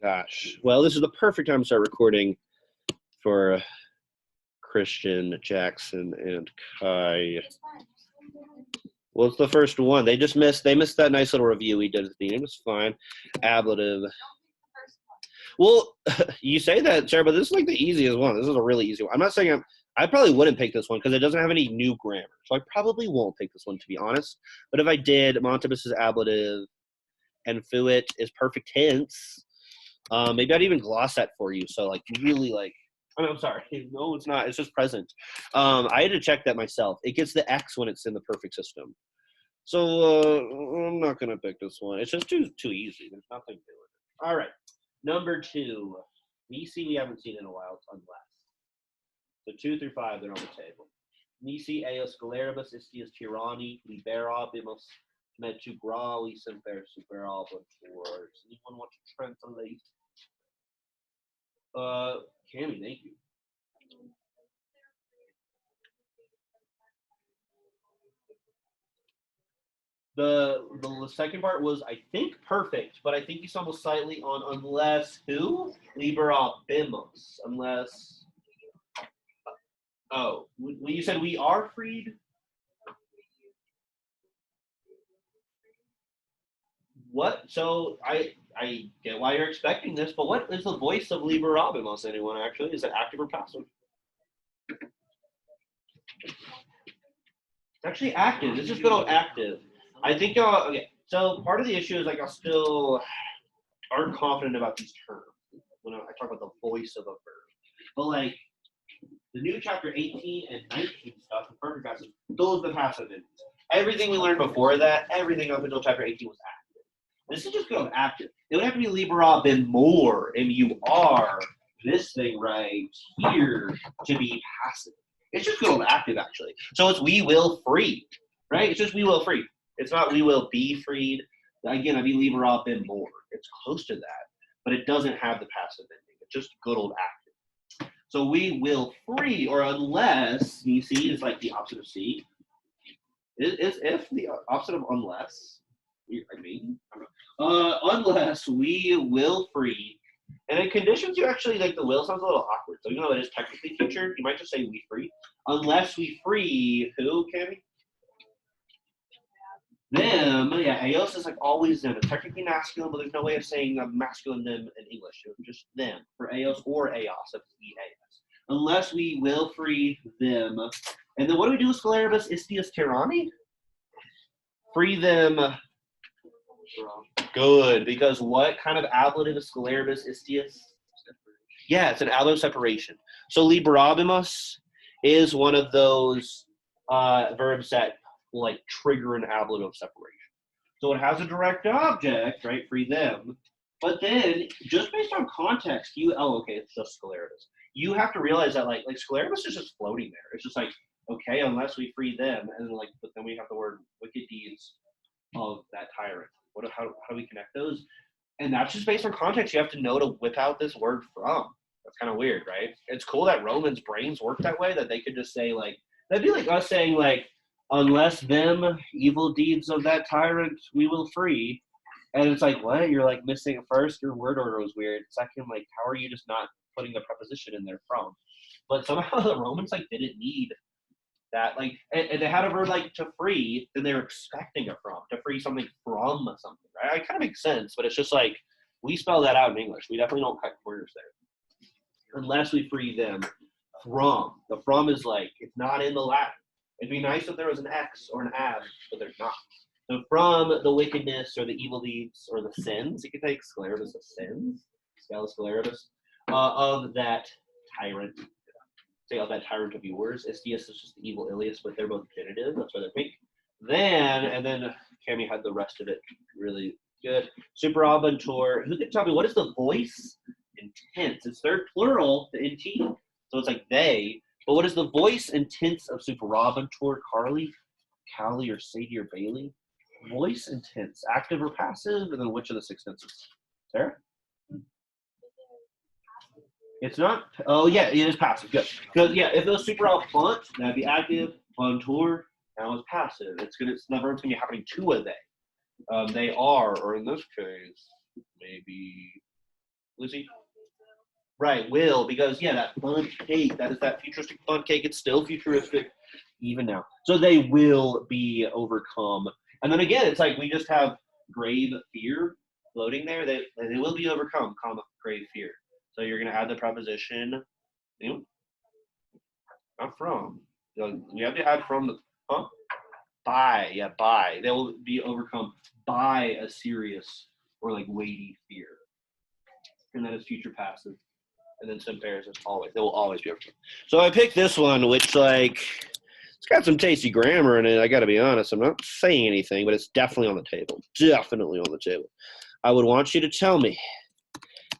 Gosh. Well, this is the perfect time to start recording for Christian, Jackson, and Kai. Well, it's the first one. They missed that nice little review we did at the end. It was fine. Ablative. Well, you say that, Sarah, but this is like the easiest one. This is a really easy one. I'm not saying I probably wouldn't pick this one because it doesn't have any new grammar. So I probably won't pick this one, to be honest. But if I did, Montibus is ablative and Fuit is perfect tense. Maybe I'd even gloss that for you. So like really like, I'm sorry. No, it's not. It's just present. I had to check that myself. It gets the X when it's in the perfect system. So I'm not going to pick this one. It's just too easy. There's nothing to it. All right. Number 2. Nisi we haven't seen in a while. It's unless. So 2 through 5, they're on the table. Nisi eos scolaribus istius tyranni liberabimus metu gravi semper superabentur. Does anyone want to translate? Cammy, thank you. The second part was, I think, perfect, but I think you stumbled slightly on unless who? Liberabimus. Unless. Oh, you said we are freed? What? So I get why you're expecting this, but what is the voice of Liberabimus, anyone actually? Is it active or passive? It's actually active. This is good old active. I think, okay, so part of the issue is like I still aren't confident about these terms when I talk about the voice of a verb. But like the new chapter 18 and 19 stuff, the perfect passive, those are the passive entities. Everything we learned before that, everything up until chapter 18 was active. This is just good active. It would have to be Libera been more, M-U-R, this thing right here to be passive. It's just good active, actually. So it's we will free, right? It's just we will free. It's not we will be freed. Again, I'd be Libera been more. It's close to that, but it doesn't have the passive ending. It's just good old active. So we will free, or unless, you see, is like the opposite of see. Is if the opposite of unless? I mean, unless we will free. And in conditions, you actually, like, the will sounds a little awkward. So, it is technically future. You might just say we free. Unless we free, who, Cammy? Them. Yeah, eos is like always them. It's technically masculine, but there's no way of saying masculine them in English. It's just them for eos or eos. It's eos. Unless we will free them. And then what do we do with Scolaribus istius tyranni? Free them. Good, because what kind of ablative is Scolaribus istius? Yeah, it's an ablative separation. So liberabimus is one of those verbs that will like trigger an ablative separation. So it has a direct object, right? Free them. But then, just based on context, okay, it's just Scolaribus. You have to realize that like Scolaribus is just floating there. It's just like, okay, unless we free them, and then like, but then we have the word wicked deeds of that tyrant. How do we connect those? And that's just based on context. You have to know to whip out this word from. That's kind of weird, right? It's cool that Romans' brains work that way, that they could just say like, that'd be like us saying like, unless them evil deeds of that tyrant we will free. And it's like, what? You're like missing first. Your word order was weird. Second, like, how are you just not putting the preposition in there from? But somehow the Romans like didn't need that, like, and they had a verb like to free, then they were expecting a from, to free something from something, right? It kind of makes sense, but it's just like, we spell that out in English. We definitely don't cut corners there. Unless we free them from. The from is like, it's not in the Latin. It'd be nice if there was an X or an ab, but there's not. So from the wickedness or the evil deeds or the sins, you could take Scolaribus of sins, Scala Scolaribus, of that tyrant. Say of that tyrant of yours. Istius is just the evil Ilias, but they're both genitive. That's why they're pink. And then Cammy had the rest of it really good. Superabentur. Who can tell me what is the voice and tense? It's third plural, the nt. So it's like they. But what is the voice and tense of superabentur? Carly, Callie, or Sadie, or Bailey? Voice and tense. Active or passive? And then which of the 6 tenses? Sarah? It's not. Oh yeah, it is passive. Good. Because yeah, if it was super out font, that'd be active. Fontour, now it's passive. It's the verb's gonna be happening to a they. They are, or in this case, maybe Lucy? Right, will, because yeah, that fun cake, that is that futuristic fun cake. It's still futuristic even now. So they will be overcome. And then again, it's like we just have grave fear floating there. They will be overcome, comma, grave fear. So you're gonna add the preposition, you know, not from. You have to add from the by, yeah, by. They will be overcome by a serious or like weighty fear. And that is future passive. And then some pairs is always. They will always be overcome. So I picked this one, which like it's got some tasty grammar in it. I got to be honest. I'm not saying anything, but it's definitely on the table. Definitely on the table. I would want you to tell me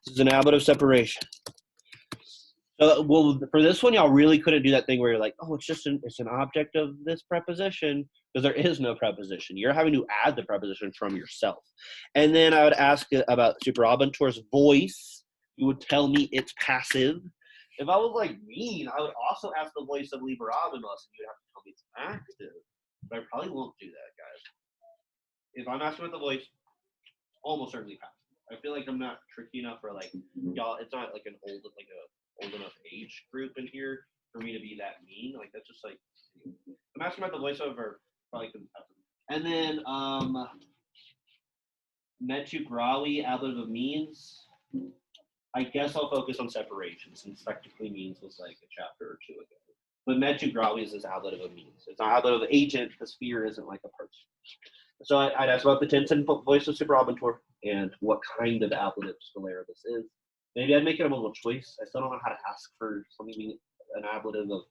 this is an ablative separation. Well, for this one, y'all really couldn't do that thing where you're like, oh, it's an object of this preposition, because there is no preposition. You're having to add the preposition from yourself. And then I would ask about supraventor's voice. You would tell me it's passive. If I was like mean, I would also ask the voice of Liber Abimus, and you'd have to tell me it's active. But I probably won't do that, guys. If I'm asking about the voice, almost certainly passive. I feel like I'm not tricky enough for like y'all. It's not like an old enough age group in here for me to be that mean. Like that's just like I'm asking about the voiceover, probably couldn't passive. And then metu gravi, ablative of means. I guess I'll focus on separation since technically means was like a chapter or two ago. But metu gravi is ablative of means. It's not ablative of agent because sphere isn't like a person. So I'd ask about the tense and voice of supraventor and what kind of ablative scalera this is. Maybe I'd make it a multiple choice. I still don't know how to ask for something being an ablative of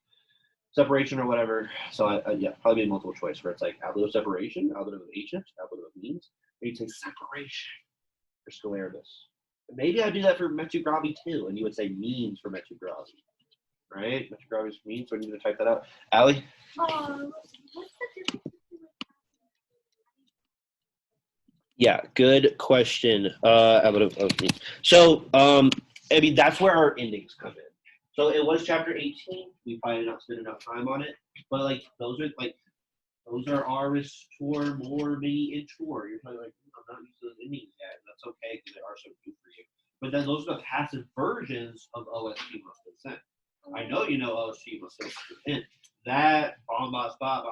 separation or whatever. So yeah, probably be a multiple choice where it's like ablative of separation, ablative of agent, ablative of means. Maybe you'd say separation for scaleribus. Maybe I'd do that for metu gravi too, and you would say means for metu gravi. Right? Metu gravi is means, so I need to type that out. Allie? What's the difference? Yeah, good question. So, I mean, that's where our endings come in. So it was chapter 18. We probably did not spend enough time on it, but like those are our restore, more, mini, and tour. You're probably like, I'm not used to those endings yet. That's okay because they are so good for you. But then those are the passive versions of OST must consent. I know you know OST must consent. That bomb spot,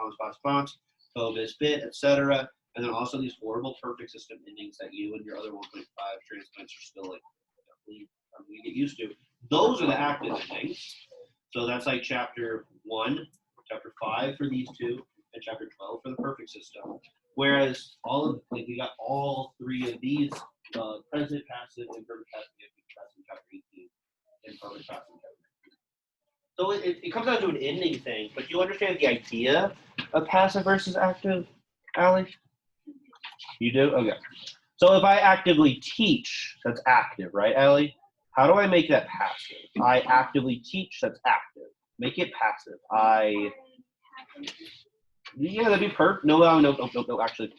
focus bit, etc. And then also these horrible perfect system endings that you and your other 1.5 transplants are still like definitely you get used to. Those are the active endings. So that's like chapter 1, chapter 5 for these two, and chapter 12 for the perfect system. Whereas we got all three of these present, passive, and perfect passive in chapter 18, and perfect passive in chapter 19. So it comes down to an ending thing, but you understand the idea of passive versus active, Allie? You do? Okay. So if I actively teach, that's active, right, Allie? How do I make that passive? I actively teach, that's active. Make it passive. Yeah, that'd be perfect. No, actually.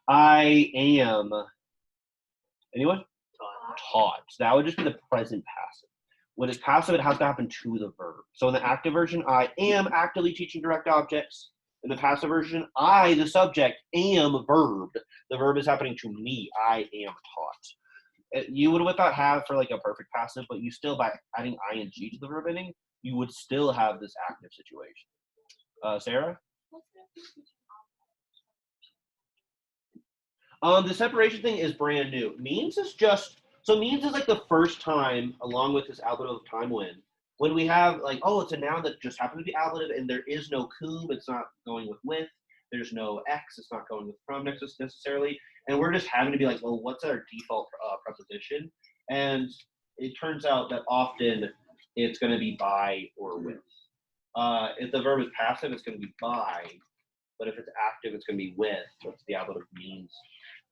I am, anyone? Taught. So that would just be the present passive. When it's passive, it has to happen to the verb. So in the active version, I am actively teaching direct objects. In the passive version, I, the subject, am verbed. The verb is happening to me. I am taught. You would without have for like a perfect passive, but you still, by adding ing to the verb ending, you would still have this active situation. Sarah? The separation thing is brand new. Means is like the first time, along with this ablative of time when we have like, oh, it's a noun that just happened to be ablative and there is no cum, it's not going with, there's no x, it's not going with from necessarily, and we're just having to be like, well, what's our default preposition? And it turns out that often it's going to be by or with. If the verb is passive, it's going to be by, but if it's active, it's going to be with. That's the ablative means.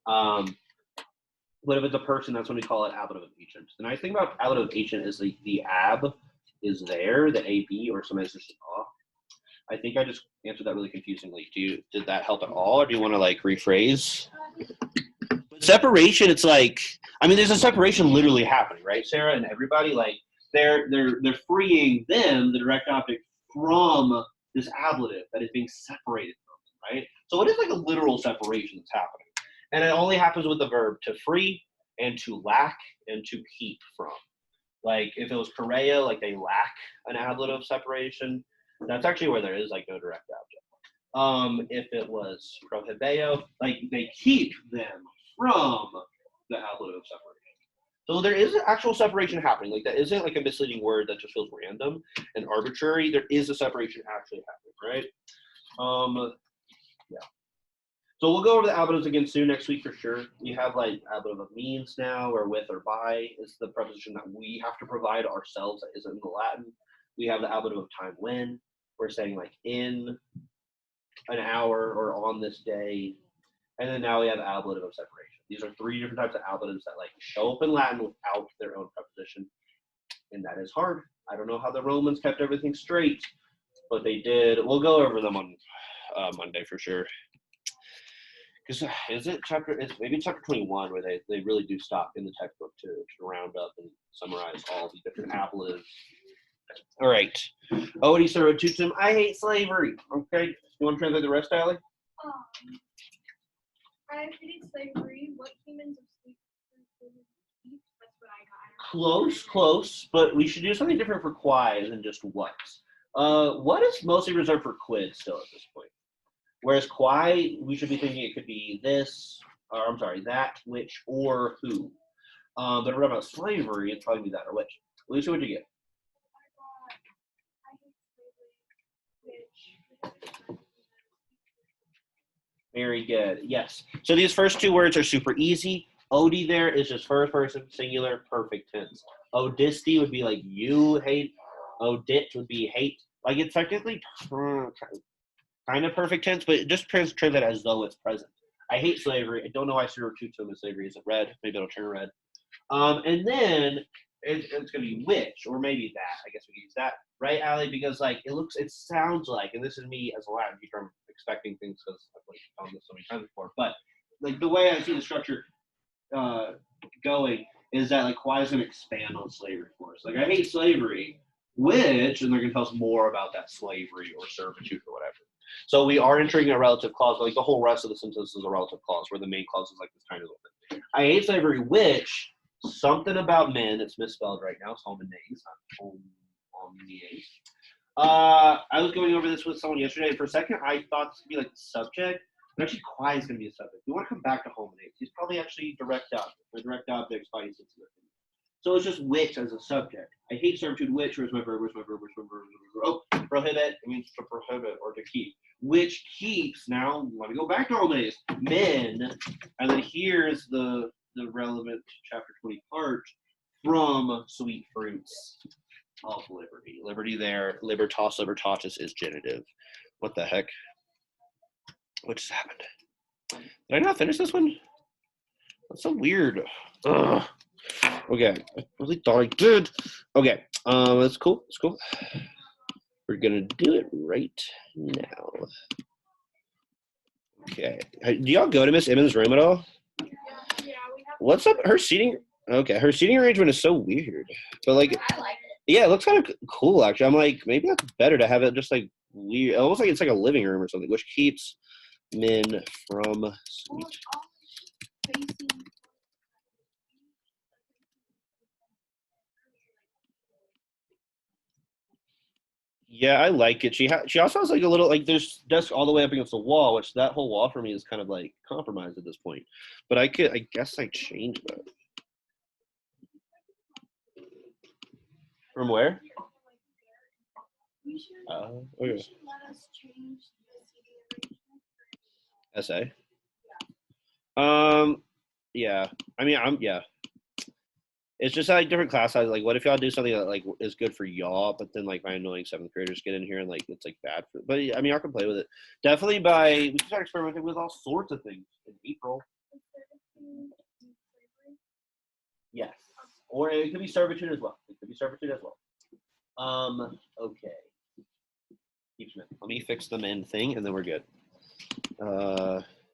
But if it's a person, that's when we call it ablative of agent. The nice thing about ablative of agent is the ab is there, the ab, or sometimes just off. I think I just answered that really confusingly. Did that help at all, or do you want to like rephrase? But separation, it's like, I mean, there's a separation literally happening, right, Sarah? And everybody, like, they're freeing them, the direct object, from this ablative that is being separated from them, right? So it is like a literal separation that's happening. And it only happens with the verb to free and to lack and to keep from. Like if it was choreo, like they lack an ablative separation, that's actually where there is like no direct object. If it was prohibeo, like they keep them from the ablative separation. So there is an actual separation happening. Like that isn't like a misleading word that just feels random and arbitrary. There is a separation actually happening, right? Yeah. So we'll go over the ablatives again soon next week for sure. We have like ablative of means now, or with or by is the preposition that we have to provide ourselves that isn't in the Latin. We have the ablative of time when. We're saying like in an hour or on this day. And then now we have ablative of separation. These are 3 different types of ablatives that like show up in Latin without their own preposition. And that is hard. I don't know how the Romans kept everything straight, but they did. We'll go over them on Monday for sure. Because it's maybe chapter 21 where they really do stop in the textbook to round up and summarize all the different ablatives. All right. Odi servitutum. I hate slavery. Okay. You want to translate the rest, Allie? I hated slavery. What humans of sleep? That's what I got. Close, but we should do something different for quai than just what. What is mostly reserved for quid still at this point? Whereas quai, we should be thinking it could be this, or I'm sorry, that, which, or who. But if we're talking about slavery, it'd probably be that or which. Lucy, what'd you get? Very good. Yes. So these first 2 words are super easy. Odi there is just first person, singular, perfect tense. Odisti would be like you hate. Odit would be hate. Like it's technically kind of perfect tense, but just translate as though it's present. I hate slavery. I don't know why servitutum is slavery isn't red. Maybe it'll turn red. And then it's going to be which, or maybe that. I guess we can use that, right, Allie? Because like it sounds like, and this is me as a Latin teacher, I'm expecting things because I've like done this so many times before. But like the way I see the structure going is that like quai is going to expand on slavery for us. Like I hate slavery, which, and they're going to tell us more about that slavery or servitude or whatever. So we are entering a relative clause, but like the whole rest of the sentence is a relative clause, where the main clause is like this tiny little thing. I hate slavery, which something about men, it's misspelled right now, it's homonays, not homonies. I was going over this with someone yesterday, and for a second I thought this would be like the subject, but actually quai is going to be a subject. We want to come back to homonays. He's probably actually direct object, or direct objects by his sensitive. So it's just which as a subject. I hate servitude, which, where's my verb, where's my verb, where's my verb, where's my verb. Oh, prohibit, it means to prohibit or to keep. Which keeps, now let me go back to homonays, men, and then here's the relevant chapter 20 part, from sweet fruits of liberty. Liberty there, libertas, libertatis is genitive. What the heck? What just happened? Did I not finish this one? That's so weird. Ugh. Okay, I really thought I did. Okay, that's cool. That's cool. We're gonna do it right now. Okay, do y'all go to Miss Emmons' room at all? Yeah, we have. What's up? Her seating. Okay, her seating arrangement is so weird, but like, I like it. yeah, it looks kind of cool actually. I'm like, maybe that's better to have it just like weird, almost like it's like a living room or something, which keeps men from sweet. Yeah, I like it. She also has like a little like there's desk all the way up against the wall, which that whole wall for me is kind of like compromised at this point. But I guess I change that. From where? Okay. Let us change the SA. Yeah. I mean, yeah. It's just like different class sizes. Like, what if y'all do something that like is good for y'all, but then like my annoying 7th graders get in here and like it's like bad for. But I mean, y'all can play with it. Definitely we can start experimenting with all sorts of things in April. Yes, or it could be servitude as well. Okay. Let me fix the men thing, and then we're good.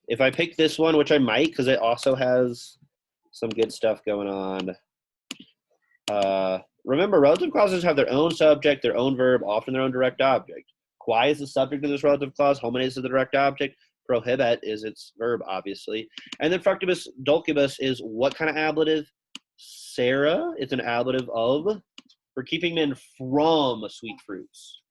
If I pick this one, which I might, because it also has some good stuff going on. Remember, relative clauses have their own subject, their own verb, often their own direct object. Quai is the subject of this relative clause. Homonays is the direct object. Prohibet is its verb, obviously. And then fructibus dulcibus is what kind of ablative? Sarah, it's an ablative of, for keeping men from sweet fruits.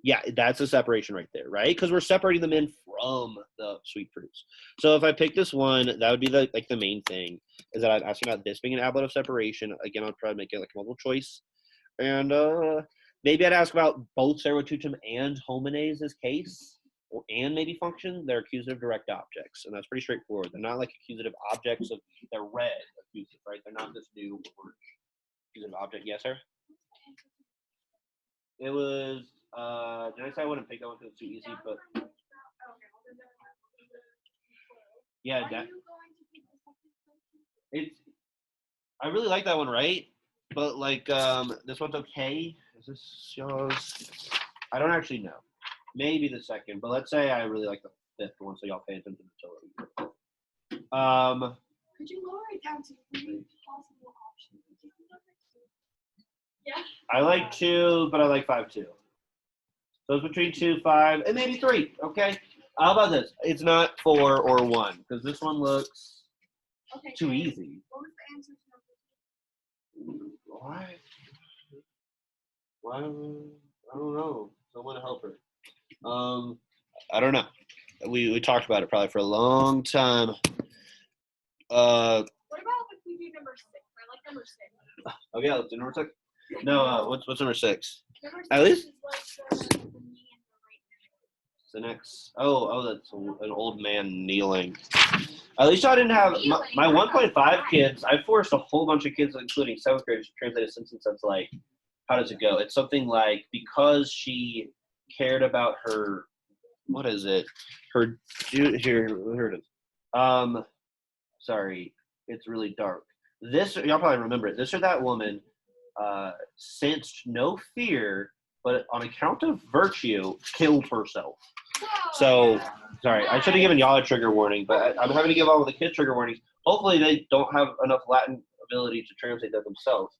Yeah, that's a separation right there, right? Because we're separating the men from the sweet fruits. So if I pick this one, that would be the main thing, is that I'm asking about this being an ablative separation. Again, I'll try to make it like multiple choice. And maybe I'd ask about both servotutum and homine's case, and maybe function. They're accusative direct objects, and that's pretty straightforward. They're not like accusative objects they're red accusative, right? They're not this new word. Accusative object. Yes, sir? It was, did I say I wouldn't pick that one because it's too easy, but yeah, I really like that one, right? But like, this one's okay. Is this yours? I don't actually know. Maybe the second, but let's say I really like the fifth one, so y'all pay attention to it. Could you lower it down to 3 possible options? Yeah. I like 2, but I like 5 too. So it's between 2, 5, and maybe 3. Okay. How about this? It's not 4 or 1 because this one looks too easy. What was the answer to Why? I don't know. Someone help her. I don't know. We talked about it probably for a long time. What about if we do number 6? I like number 6. Okay, let's do number 6. No, what's number 6? Number 6 At least is like the knee and the right hand. the next. Oh, that's an old man kneeling. At least I didn't have my 1.5 kids. I forced a whole bunch of kids, including 7th graders, to translate a sentence that's like, how does it go? It's something like, because she cared about her. What is it? Here it is. Sorry, it's really dark. This, y'all probably remember it. This or that woman sensed no fear, but on account of virtue, killed herself. So, sorry, I should have given y'all a trigger warning, but I'm having to give all of the kids trigger warnings. Hopefully they don't have enough Latin ability to translate that themselves.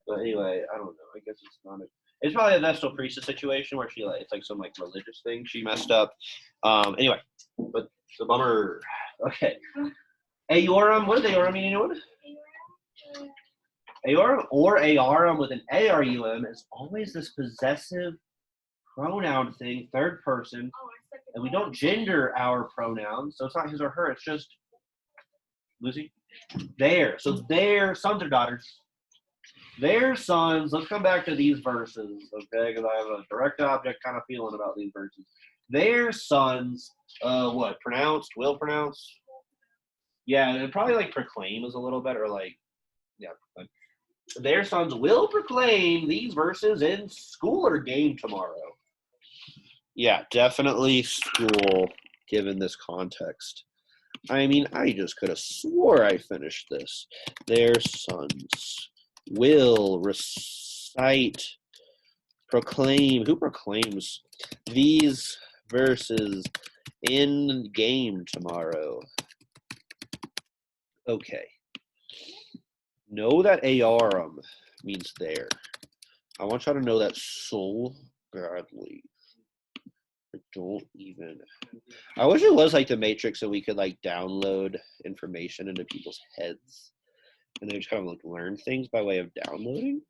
But anyway, I don't know. I guess it's not it's probably a Vestal Priestess situation where she it's like some like religious thing she messed up. Anyway, but the bummer. Okay. Aorum, what does aorum mean, anyone? Aorum or arum with an arum is always this possessive pronoun thing, third person, and we don't gender our pronouns, so it's not his or her, it's just Lucy. Their. So their sons or daughters. Their sons, let's come back to these verses, okay, because I have a direct object kind of feeling about these verses. Their sons, what, pronounced, will pronounce? Yeah, and probably like proclaim is a little better, like, yeah. Their sons will proclaim these verses in school or game tomorrow. Yeah, definitely school, given this context. I mean, I just could have swore I finished this. Their sons will recite, proclaim. Who proclaims these verses in game tomorrow? Okay. Know that aorum means there. I want y'all to know that so badly. I don't even. I wish it was like the Matrix so we could like download information into people's heads and they just kind of like learn things by way of downloading.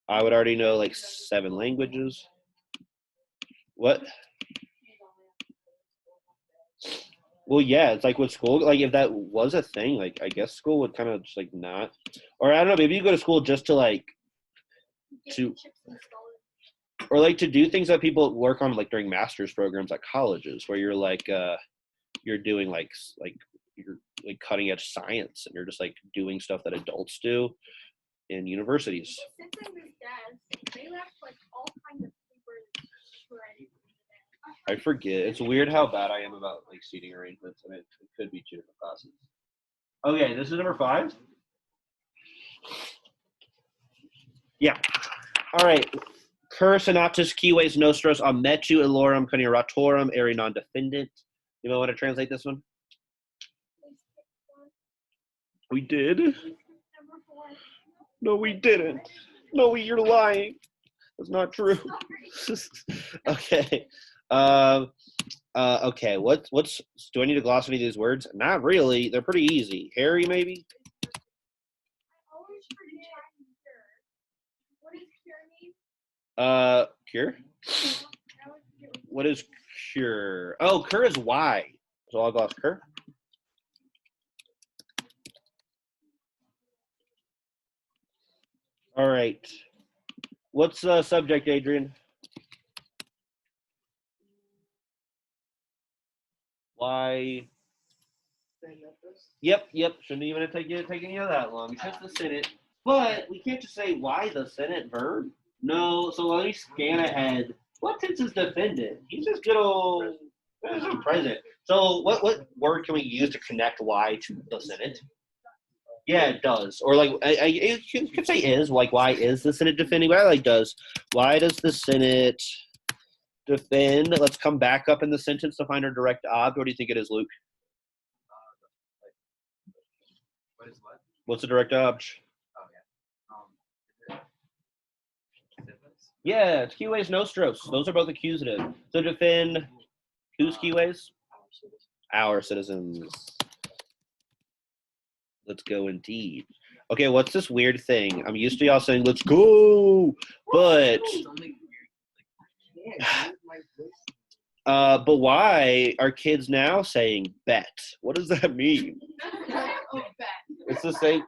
I would already know like 7 languages. What? Well, yeah, it's like with school, like if that was a thing, like I guess school would kind of just like not, or I don't know, maybe you go to school just to like, or like to do things that people work on like during master's programs at colleges where you're like, you're doing like you're like cutting edge science and you're just like doing stuff that adults do in universities. I forget. It's weird how bad I am about like seating arrangements. I mean, it could be 2 different classes. Okay, this is number 5. Yeah. All right. Cur synoptis cives nostros ametu illorum coniuratorum ere non defendant. You might want to translate this one? We did. No, we didn't. No, you're lying. That's not true. Okay. Okay. What's? Do I need to gloss any of these words? Not really. They're pretty easy. Hairy, maybe. I always forget cure. What does cure mean? Cure. I always forget What is cure? Oh, cure is why. So I'll gloss cure. All right. What's the subject, Adrian? Why? Yep. Shouldn't even take any of that long. It's just the Senate. But we can't just say why the Senate verb. No. So let me scan ahead. What tense is defendant? He's just good old president. So what word can we use to connect why to the Senate? Yeah, it does. Or like you could say is, like why is the Senate defending? But I like does. Why does the Senate defend? Let's come back up in the sentence to find our direct object. What do you think it is, Luke? What is what? What's the direct object? Oh yeah. Is it Yeah, it's Q-ways nostros. Those are both accusative. So defend whose Q-ways? Our citizens. Let's go indeed. Okay, what's this weird thing? I'm used to y'all saying let's go, but but why are kids now saying bet? What does that mean? It's the same.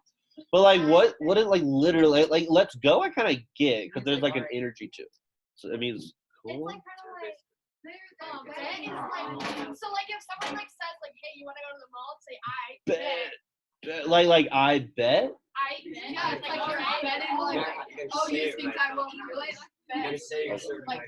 But like what is like literally like let's go I kind of get because there's like an energy to it. So it means It's cool. like kind of like bet is like so like if someone like says like hey you want to go to the mall say I bet Like I bet. I bet yeah it's like you're betting like oh you think I will really bet like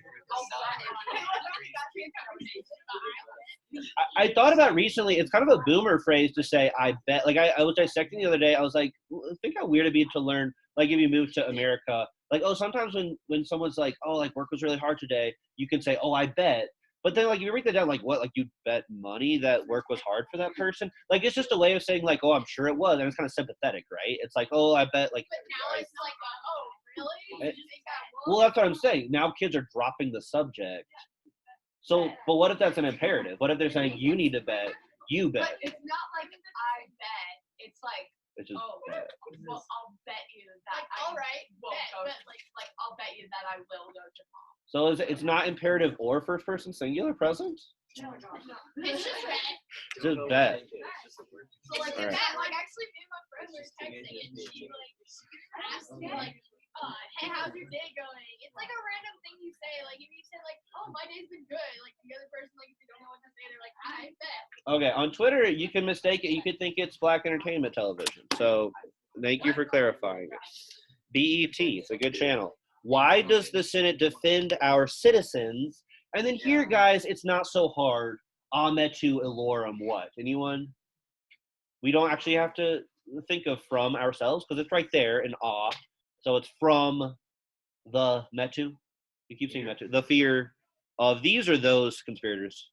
I thought about recently. It's kind of a boomer phrase to say I bet. Like I was dissecting the other day. I was like, think how weird it'd be to learn. Like if you move to America, like oh sometimes when someone's like oh like work was really hard today, you can say oh I bet. But then like you break that down like what like you bet money that work was hard for that person. Like it's just a way of saying like oh I'm sure it was and it's kind of sympathetic, right? It's like oh I bet like. but now it's like oh really you think that Well, that's what I'm saying. Now kids are dropping the subject. So, but what if that's an imperative? What if they're saying you need to bet, you but bet? it's not like I bet it's like It's just oh bet. well I'll bet you that I all right won't go like I'll bet you that I will go to mall. So it's not imperative or first person singular present? It's just bet. Just bet. So like All right. that, like actually me and my friend were texting and she like asked me like, hey, how's your day going? It's like a random thing you say. Like if you say like, oh my day's been good, like the other person like if they don't know what to say, they're like, I bet. Okay, on Twitter you can mistake it. You could think it's Black Entertainment Television. So thank you for clarifying. BET, it's a good channel. Why does the Senate defend our citizens? And then here, guys, it's not so hard. Ametu Elorum what? Anyone? We don't actually have to think of from ourselves because it's right there in awe. So it's from the Metu. You keep saying Metu. The fear of these or those conspirators.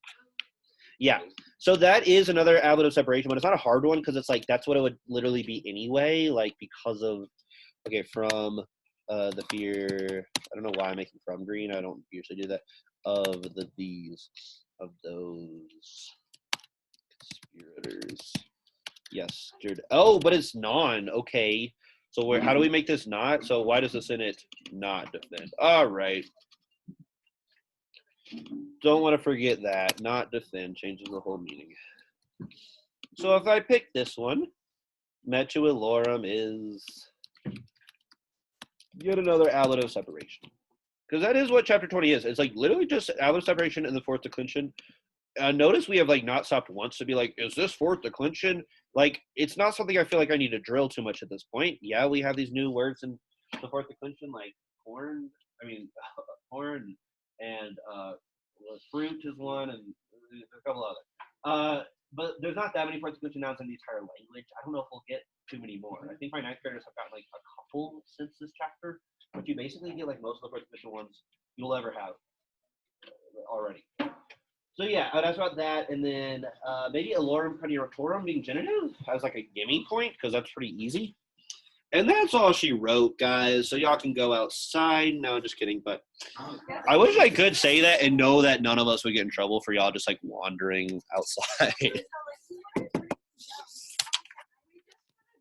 Yeah. So that is another ablative separation, but it's not a hard one because it's like that's what it would literally be anyway, like because of okay, from the fear. I don't know why I'm making from green. I don't usually do that. Of the these of those conspirators. Yes, Jared. Oh, but it's non. Okay. So how do we make this not? So why does the Senate not defend? All right. Don't want to forget that. Not defend changes the whole meaning. So if I pick this one, Metu Elorum is yet another ablative separation. Because that is what chapter 20 is. It's like literally just ablative separation and the fourth declension. Notice we have like not stopped once to be like, is this fourth declension? Like, it's not something I feel like I need to drill too much at this point. Yeah, we have these new words in the fourth declension, like corn. Corn and fruit is one, and a couple other. But there's not that many fourth declension nouns in the entire language. I don't know if we'll get too many more. I think my ninth graders have gotten like a couple since this chapter, but you basically get like most of the fourth declension ones you'll ever have already. So yeah, I'd ask about that, and then maybe Elorum Coniuratorum being genitive as like a gimme point because that's pretty easy. And that's all she wrote, guys. So y'all can go outside. No, just kidding. But Oh, I wish I could say that and know that none of us would get in trouble for y'all just like wandering outside.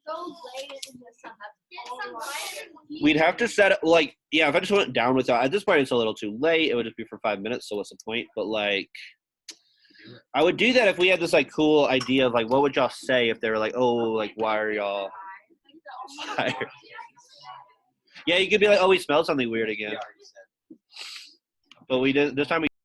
Go late in the sun. Get some vitamin D. We'd have to set it like, yeah, if I just went down with that, at this point it's a little too late. It would just be for 5 minutes. So what's the point? But like, I would do that if we had this like cool idea of like, what would y'all say if they were like, oh, like, why are y'all tired? Yeah, you could be like, oh, we smelled something weird we again. already said. But we did this time.